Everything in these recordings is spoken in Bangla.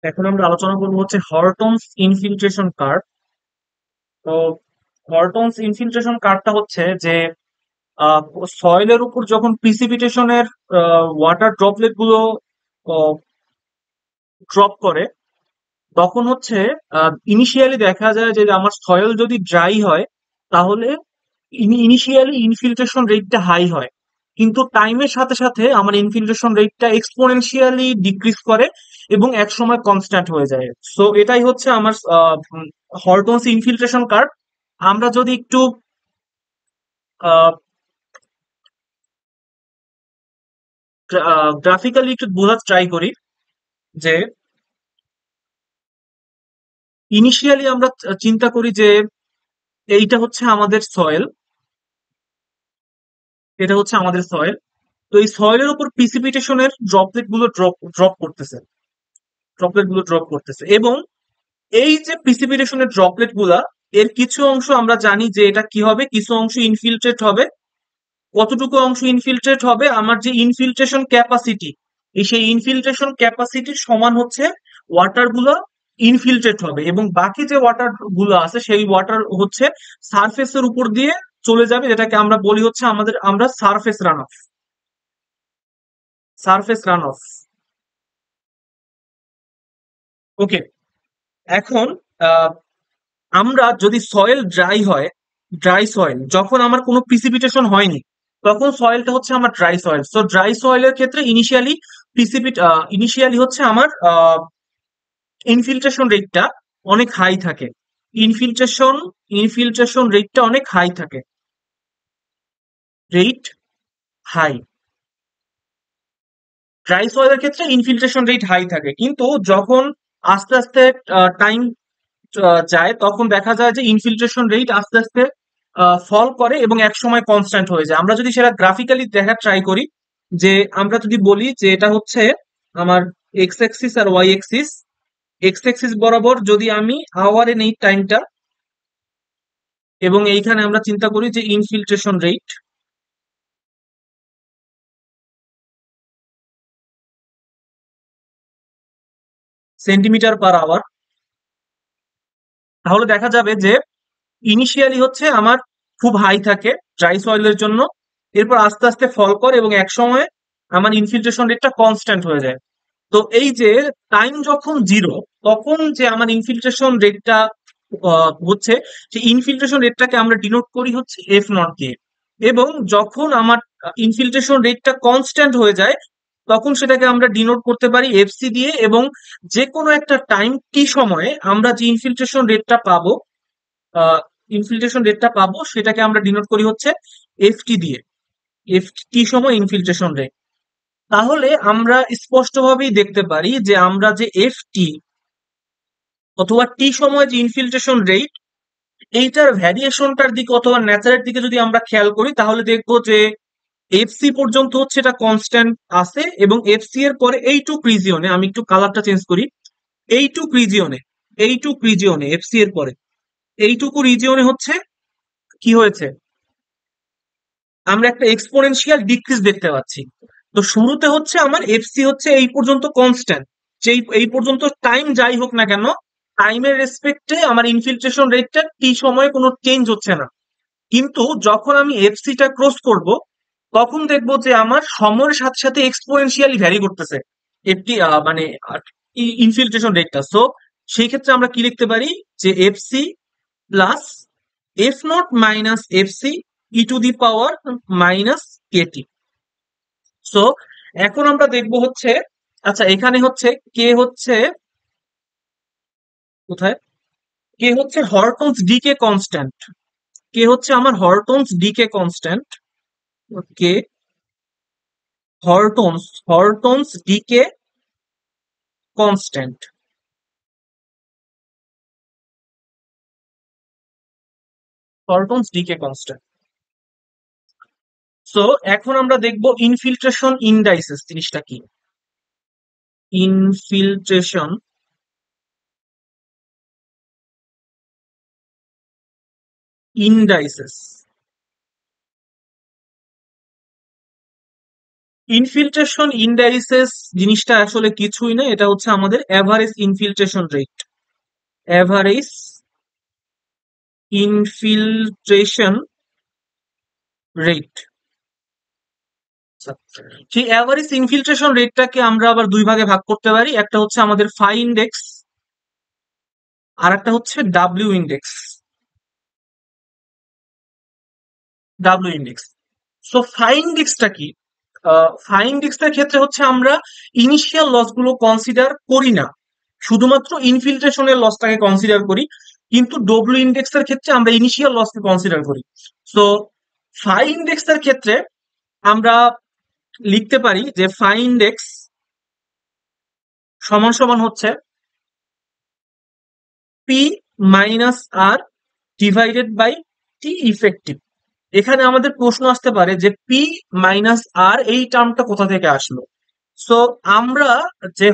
এখন আমরা আলোচনা করবো হচ্ছে হর্টনস ইনফিল্ট্রেশন কার্ভ। তো হর্টনস ইনফিল্ট্রেশন কার্ভটা হচ্ছে যে সয়েলের উপর যখন প্রিসিপিটেশনের ওয়াটার ড্রপলেট গুলো ড্রপ করে, তখন হচ্ছে ইনিশিয়ালি দেখা যায় যে আমার সয়েল যদি ড্রাই হয় তাহলে ইনিশিয়ালি ইনফিল্ট্রেশন রেটটা হাই হয়, কিন্তু টাইমের সাথে সাথে আমার ইনফিল্ট্রেশন রেটটা এক্সপোনেনশিয়ালি ডিক্রিজ করে এবং এক সময় কনস্ট্যান্ট হয়ে যায়। সো এটাই হচ্ছে আমার হর্টনস ইনফিল্ট্রেশন কার্ভ। আমরা যদি একটু গ্রাফিক্যালি একটু বোঝার ট্রাই করি যে ইনিশিয়ালি আমরা চিন্তা করি যে এইটা হচ্ছে আমাদের সয়েল, এটা হচ্ছে আমাদের সয়েল। তো এই সয়েলের উপর প্রিসিপিটেশনের ড্রপলেট গুলো ড্রপ করতেছে, ড্রপলেট গুলো ড্রপ করতেছে, এবং এই যে প্রিসিপিটেশনের ড্রপলেট গুলা, এর কিছু অংশ আমরা জানি যে এটা কি হবে, কিছু অংশ ইনফিল্ট্রেট হবে। কতটুকু অংশ ইনফিল্ট্রেট হবে, আমার যে ইনফিল্ট্রেশন ক্যাপাসিটি, এই সেই ইনফিল্ট্রেশন ক্যাপাসিটির সমান হচ্ছে ওয়াটার গুলো ইনফিল্ট্রেট হবে, এবং বাকি যে ওয়াটার গুলো আছে সেই ওয়াটার হচ্ছে সারফেসের উপর দিয়ে চলে যাবে, যেটাকে আমরা বলি হচ্ছে আমরা surface runoff, surface runoff. Okay, এখন আহ, আমরা যদি সয়েল ড্রাই হয়, ড্রাই সয়েল যখন আমার কোনো প্রিসিপিটেশন হয়নি, তখন সয়েলটা হচ্ছে আমার ড্রাই সয়েল। সো ড্রাই সয়েলের ক্ষেত্রে ইনিশিয়ালি হচ্ছে আমার ইনফিল্ট্রেশন রেটটা অনেক হাই থাকে। ইনফিল্ট্রেশন ইনফিল্ট্রেশন রেটটা অনেক হাই থাকে, রেট হাই। ড্রাই সয়েলের ক্ষেত্রে ইনফিল্ট্রেশন রেট হাই থাকে, কিন্তু যখন আস্তে আস্তে টাইম যায়, তখন দেখা যায় যে ইনফিল্ট্রেশন রেট আস্তে আস্তে ফল করে এবং এক সময় কনস্ট্যান্ট হয়ে যায়। আমরা যদি সেটা গ্রাফিক্যালি দেখার ট্রাই করি, যে আমরা যদি বলি যে এটা হচ্ছে আমার এক্স অ্যাক্সিস আর ওয়াই অ্যাক্সিস, এক্স অ্যাক্সিস বরাবর যদি আমি আওয়ারে নেই টাইমটা, এবং এইখানে আমরা চিন্তা করি যে infiltration rate centimetre per hour, তাহলে দেখা যাবে যে ইনিশিয়ালি হচ্ছে আমার খুব হাই থাকে ড্রাই সয়েলের জন্য, এরপর আস্তে আস্তে ফল করে এবং এক সময় আমার ইনফিল্ট্রেশন রেটটা কনস্ট্যান্ট হয়ে যায়। তো এই যে টাইম যখন জিরো, তখন যে আমার ইনফিল্ট্রেশন রেটটা হচ্ছে, সেই ইনফিল্ট্রেশন রেটটাকে আমরা ডিনোট করি হচ্ছে এফ নট দিয়ে। এবং যখন আমার ইনফিল্ট্রেশন রেটটা কনস্ট্যান্ট হয়ে যায়, তখন সেটাকে আমরা ডিনোট করতে পারি এফসি দিয়ে, এবং যে কোনো একটা টাইম টি সময়ে আমরা যে ইনফিল্ট্রেশন রেটটা পাবো সেটাকে আমরা ডিনোট করি হচ্ছে এফটি দিয়ে, এফ টি সময় ইনফিল্ট্রেশন রেট। তাহলে আমরা স্পষ্টভাবেই দেখতে পারি যে আমরা যে এফটি অথবা টি সময় যে ইনফিল্ট্রেশন রেট, এইটার ভ্যারিয়েশনটার দিকে অথবা ন্যাচারের দিকে যদি আমরা খেয়াল করি, তাহলে দেখবো যে এফসি পর্যন্ত হচ্ছে এটা কনস্ট্যান্ট আছে, এবং এফসি এর পরে এইটুক রিজিয়নে, আমি একটু কালারটা চেঞ্জ করি, এইটুক রিজিয়নে, এইটুক রিজিয়নে এফসি এর পরে এইটুকু রিজিয়নে হচ্ছে কি হয়েছে, আমরা একটা এক্সপোনেনশিয়াল ডিক্রিজ দেখতে পাচ্ছি। তো শুরুতে হচ্ছে আমার এফসি হচ্ছে এই পর্যন্ত কনস্ট্যান্ট, যে এই পর্যন্ত টাইম যাই হোক না কেন, টাইমের রেসপেক্টে আমার ইনফিল্ট্রেশন রেটটা টি সময়ে কোনো চেঞ্জ হচ্ছে না। কিন্তু যখন আমি এফসিটা ক্রস করব, তখন দেখবো যে আমার সময়ের সাথে সাথে এক্সপোনেনশিয়ালি ভ্যারি করতেছে একটি মানে ইনফিল্ট্রেশন রেটটা। সো সেই ক্ষেত্রে আমরা কি লিখতে পারি, যে FC plus F nought minus FC e to the power minus KT. So এখন আমরা দেখবো হচ্ছে, আচ্ছা এখানে হচ্ছে কে হচ্ছে কোথায়, কে হচ্ছে হরটনস ডিকে কনস্ট্যান্ট, কে হচ্ছে আমার Horton's decay constant, K Horton's decay constant, Horton's decay constant. So এখন আমরা দেখবো ইনফিল্ট্রেশন ইনডাইসেস জিনিসটা কি। ইনফিল্ট্রেশন ইনডাইসেস, ইনফিল্ট্রেশন ইন্ডাইসেস জিনিসটা আসলে কিছুই না, এটা হচ্ছে আমাদের average infiltration rate. Average infiltration rate. সেই অ্যাভারেজ ইনফিল্ট্রেশন রেটটাকে আমরা আবার দুই ভাগে ভাগ করতে পারি, একটা হচ্ছে আমাদের ফাই ইন্ডেক্স আর একটা হচ্ছে W index. W index. So phi ইন্ডেক্সটা কি? ফাই ইন্ডেক্সটার ক্ষেত্রে হচ্ছে আমরা ইনিশিয়াল লস গুলো কনসিডার করি না, শুধুমাত্র ইনফিল্ট্রেশনের লসটাকে কনসিডার করি। কিন্তু ডব্লিউ ইন্ডেক্সের ক্ষেত্রে আমরা ইনিশিয়াল লসকে কনসিডার করি। সো ফাই ইন্ডেক্সের ক্ষেত্রে আমরা লিখতে পারি যে ফাই ইন্ডেক্স সমান সমান হচ্ছে P minus R divided by T effective. এখানে আমাদের প্রশ্ন আসতে পারে যে পি মাইনাস আর এই টার্মটা কোথা থেকে আসলো। সো আমরা যে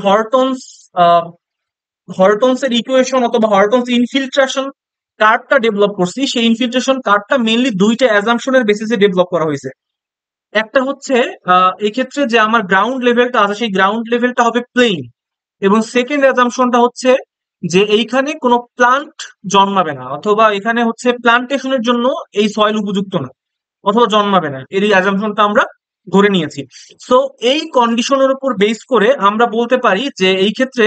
হর্টনস এর ইকুয়েশন অথবা হর্টনস ইনফিল্ট্রেশন কার্ভটা ডেভেলপ করছি, সেই ইনফিল্ট্রেশন কার্ভটা মেইনলি দুইটা অ্যাজাম্পশনের বেসিসে ডেভেলপ করা হয়েছে। একটা হচ্ছে এক্ষেত্রে যে আমার গ্রাউন্ড লেভেলটা আছে সেই গ্রাউন্ড লেভেলটা হবে প্লেন, এবং সেকেন্ড অ্যাজাম্পশনটা হচ্ছে যে এইখানে কোনো প্লান্ট জন্মাবে না, অথবা এখানে হচ্ছে প্লান্টেশনের জন্য এই সয়েল উপযুক্ত না, অথবা জন্মাবে না, এর এই অ্যাজাম্পশনটা আমরা ধরে নিয়েছি। সো এই কন্ডিশনের উপর বেস করে আমরা বলতে পারি যে এই ক্ষেত্রে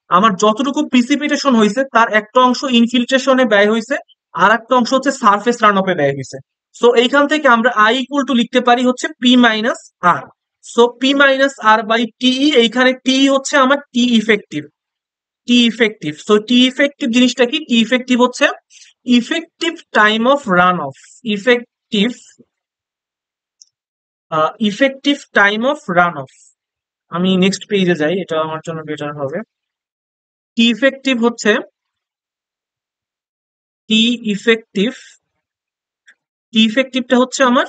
আমার যতটুকু প্রিসিপিটেশন হয়েছে তার একটা অংশ ইনফিল্ট্রেশনে ব্যয় হয়েছে, আর একটা অংশ হচ্ছে সারফেস রান অফে ব্যয় হয়েছে। সো এইখান থেকে আমরা আই ইকুয়াল টু লিখতে পারি হচ্ছে P minus R. So P minus R by T E, এইখানে টি হচ্ছে আমার T effective. T effective, so T effective জিনিসটা কি? টি ইফেক্টিভ হচ্ছে effective time of runoff. Effective effective time of runoff. আমি নেক্সট পেজে যাই, এটা আমার জন্য বেটার হবে। টি ইফেক্টিভ হচ্ছে টি ইফেক্টিভ টি ইফেক্টিভটা হচ্ছে আমার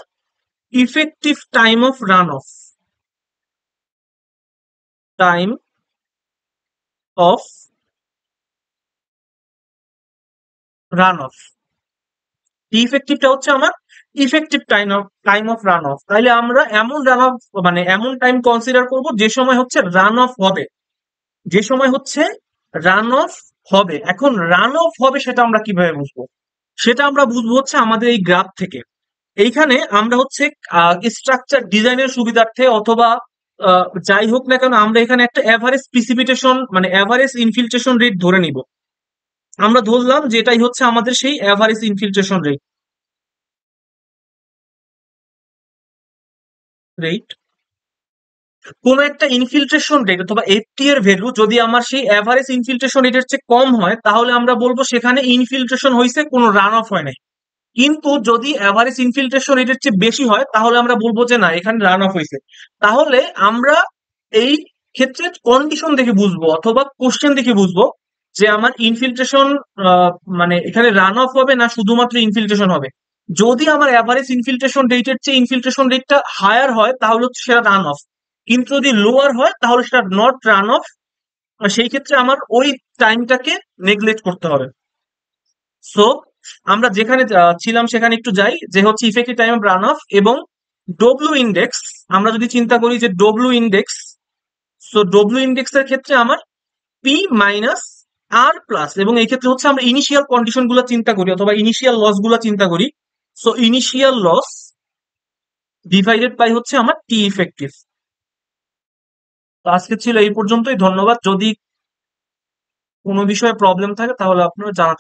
effective time of runoff. Time of runoff. T ইফেক্টিভটা হচ্ছে আমার effective time of runoff. তাইলে আমরা এমন রান অফ মানে এমন টাইম কনসিডার করব যে সময় হচ্ছে রান অফ হবে, যে সময় হচ্ছে রান অফ হবে। এখন রান অফ হবে সেটা আমরা কিভাবে বুঝবো? সেটা আমরা বুঝবো হচ্ছে আমাদের এই গ্রাফ থেকে। এইখানে আমরা হচ্ছে স্ট্রাকচার ডিজাইনের সুবিধার্থে অথবা যাই হোক না কেন, আমরা এখানে একটা অ্যাভারেজ প্রিসিপিটেশন মানে অ্যাভারেজ ইনফিল্ট্রেশন রেট ধরে নিব। আমরা ধরলাম যে এটাই হচ্ছে আমাদের সেই অ্যাভারেজ ইনফিল্ট্রেশন রেট। কোন একটা ইনফিল্ট্রেশন রেট অথবা এফটি এর ভ্যালু যদি আমার সেই অ্যাভারেজ ইনফিল্ট্রেশন রেটের চেয়ে কম হয়, তাহলে আমরা বলবো সেখানে ইনফিল্ট্রেশন হয়েছে, কোনো রান অফ হয় নাই। কিন্তু যদি অ্যাভারেজ ইনফিল্ট্রেশন রেটের চেয়ে বেশি হয়, তাহলে আমরা বলবো যে না, এখানে রান অফ হয়েছে। তাহলে আমরা এই ক্ষেত্রে কন্ডিশন দেখে বুঝবো অথবা কোশ্চেন দেখে বুঝবো যে আমার ইনফিল্ট্রেশন মানে এখানে রান অফ হবে না শুধুমাত্র ইনফিল্ট্রেশন হবে। যদি আমার অ্যাভারেজ ইনফিল্ট্রেশন রেটের চেয়ে ইনফিল্ট্রেশন রেটটা হায়ার হয়, তাহলে হচ্ছে সেটা রান অফ। কিন্তু যদি লোয়ার হয়, তাহলে সেটা নট রান অফ। সেই ক্ষেত্রে আমার ওই টাইমটাকে নেগলেক্ট করতে হবে। সো আমরা যেখানে ছিলাম সেখানে একটু যাই, যে হচ্ছে effective time of run of এবং ডব্লিউ ইন্ডেক্স। আমরা যদি চিন্তা করি যে W index, so W index এর ক্ষেত্রে আমার পি মাইনাস আর প্লাস, এবং এই ক্ষেত্রে হচ্ছে আমরা ইনিশিয়াল কন্ডিশন গুলো চিন্তা করি অথবা ইনিশিয়াল লস গুলো চিন্তা করি। So initial loss divided by হচ্ছে আমার টি ইফেক্টিভ। তো আজকে ছিল এই পর্যন্তই, ধন্যবাদ। যদি কোনো বিষয়ে প্রবলেম থাকে তাহলে আপনারা জানাতে